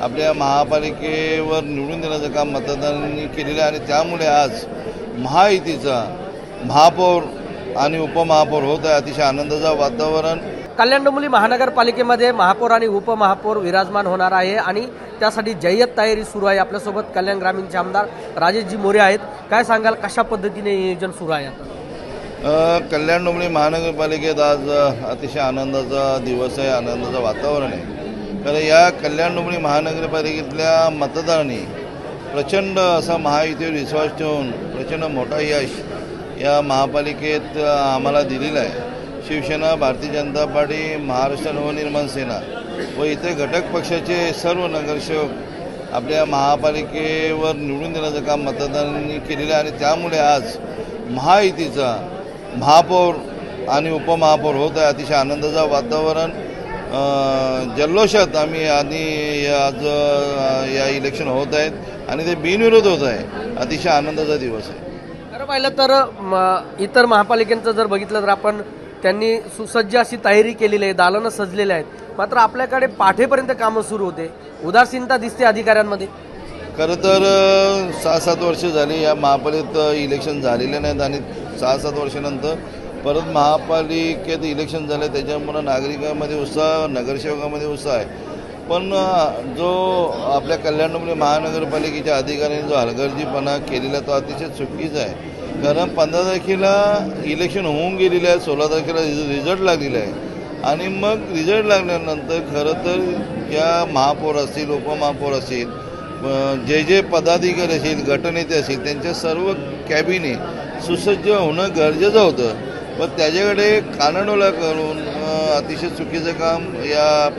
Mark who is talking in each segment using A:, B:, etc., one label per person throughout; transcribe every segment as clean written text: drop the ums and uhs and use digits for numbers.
A: आपल्या महापालिकेवर निवडून देण्याचं काम मतदारांनी केलेलं आहे आणि त्यामुळे आज महायुतीचा महापौर आणि उपमहापौर होत आहे. अतिशय आनंदाचं वातावरण.
B: कल्याण डोंबिवली महानगरपालिकेमध्ये महापौर आणि उपमहापौर विराजमान होणार आहे आणि त्यासाठी जय्यत तयारी सुरू आहे. आपल्यासोबत कल्याण ग्रामीणचे आमदार राजेशजी मोरे आहेत. काय सांगाल, कशा पद्धतीने नियोजन सुरू आहे आता?
A: कल्याण डोंबिवली महानगरपालिकेत आज अतिशय आनंदाचा दिवस आहे, आनंदाचं वातावरण आहे. कारण या कल्याण डोंबिवली महानगरपालिकेतल्या मतदारांनी प्रचंड असा महायुतीवर विश्वास ठेवून प्रचंड मोठा यश या महापालिकेत आम्हाला दिलेला आहे. शिवसेना, भारतीय जनता पार्टी, महाराष्ट्र नवनिर्माण सेना व इतर घटक पक्षाचे सर्व नगरसेवक आपल्या महापालिकेवर निवडून देण्याचं काम मतदारांनी केलेलं आहे आणि त्यामुळे आज महायुतीचा महापौर आणि उपमहापौर होत आहे. अतिशय आनंदाचं वातावरण. जल्लोषात आम्ही आज या इलेक्शन होत आहेत आणि ते बिनविरोध होत आहे. अतिशय आनंदाचा दिवस आहे.
B: खरं पाहिलं तर इतर महापालिकांचं जर बघितलं तर आपण त्यांनी सुसज्ज अशी तयारी केलेली आहे, दालनं सजलेले आहेत. मात्र आपल्याकडे पाठेपर्यंत कामं सुरू होते, उदासीनता दिसते अधिकाऱ्यांमध्ये.
A: खरं तर 6-7 वर्ष झाली या महापालिकेत इलेक्शन झालेले नाहीत आणि 6-7 वर्षानंतर परत महापालिकेत इलेक्शन झालं. त्याच्यामुळं नागरिकांमध्ये उत्साह, नगरसेवकांमध्ये उत्साह आहे. पण जो आपल्या कल्याण डोंबिवली महानगरपालिकेच्या अधिकाऱ्यांनी जो हलगर्जीपणा केलेला तो अतिशय चुकीचा आहे. कारण 15 तारखेला इलेक्शन होऊन गेलेलं आहे, 16 तारखेला रिझल्ट लागलेला आहे आणि मग रिझल्ट लागल्यानंतर खरं तर या महापौर असतील, उपमहापौर असतील, जे पदाधिकारी असतील, गटनेते असतील, त्यांच्या सर्व कॅबिने सुसज्ज होणं गरजेचं होतं. पण त्याच्याकडे कानाडोळा करून अतिशय चुकीचं काम या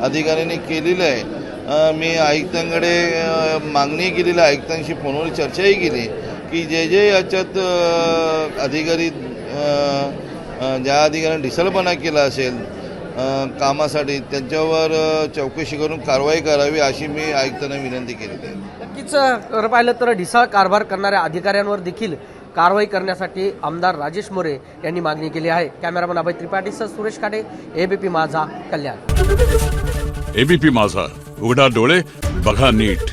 A: अधिकाऱ्यांनी केलेलं आहे. मी आयुक्तांकडे मागणी केलेली, आयुक्तांशी फोनवर चर्चाही केली की जे याच्यात अधिकारी ज्या अधिकाऱ्यांनी ढिसाळपणा केला असेल कामासाठी त्यांच्यावर चौकशी करून कारवाई करावी अशी मी आयुक्तांना विनंती केलेली आहे.
B: नक्कीच खरं पाहिलं तर ढिसाळ कारभार करणाऱ्या अधिकाऱ्यांवर देखील कारवाई करण्यासाठी आमदार राजेश मोरे यांनी मागणी केली आहे. कॅमेरामन अभय त्रिपाठीसह सुरेश खाडे, एबीपी माझा, कल्याण.
C: एबीपी माझा, उघडा डोळे बघा नीट.